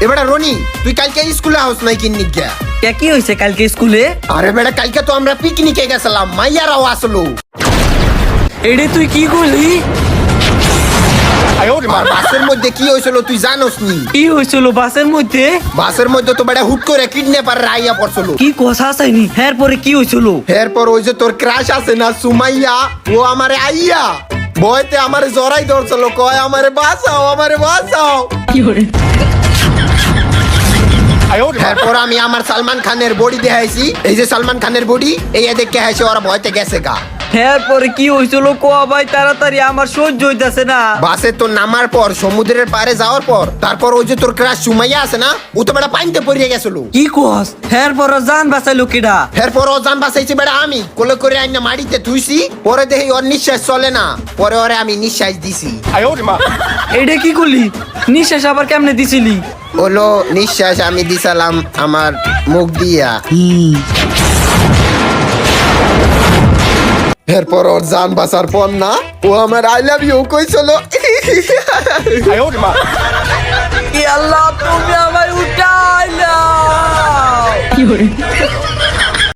এবারে রনি তুই কালকে স্কুলে হাউস নাই কিন্নি গিয়া কি হয়েছে কালকে স্কুলে? আরে বেটা কালকে তো আমরা পিকনিকে গেছিলাম, মাইয়ারাও আসলো। এডে তুই কি করলি? আর বাসের মধ্যে কি হয়েছিল তুই জানোস নি? কি হয়েছিল বাসের মধ্যে? বাসের মধ্যে তো বেটা হুট করে কিডন্যাপার আইয়া পড়ছিল। কি কথা আসাইনি, এরপরে কি হয়েছিল? এরপর ওই যে তোর ক্রাশ আছে না সুমাইয়া, ও আমারে আইয়া ভয়তে আমারে জড়াই ধরছিল, কয় আমারে বাঁচাও আমারে বাঁচাও। এরপর আমি আমার সালমান খানের বডি দেখাইছি, এই যে সালমান খানের বডি, এই দেখে হাসে ওরা ভয়তে গেছে গা। এরপরে কি হয়েছিল কোয়া ভাই তাড়াতাড়ি, আমার সহ্য হইতাছে না। বাসে তো নামার পর সমুদ্রের পাড়ে যাওয়ার পর তারপর ওই যে তোর ক্রাশ সুমাইয়া আছে না, ও তো বেটা পানিতে পড়িয়ে গেছিল। কি কস? এরপর জান বাঁচাইলো কিডা? এরপর ও জান বাঁচাইছি বেটা আমি, কোলে করে আইনা মাটিতে থুইছি, পরে দেখি ওর নিঃশ্বাস চলে না, পরে ওরে আমি নিঃশ্বাস দিছি। এটা কি করলি? নিঃশ্বাস আবার কেমনে দিছিলি? হলো নিঃশ্বাস আমি দিছিলাম আমার মুখ দিয়া। এরপর ওর জান বাঁচার পর না, ও আমার আই লাভ ইউ কইছিল।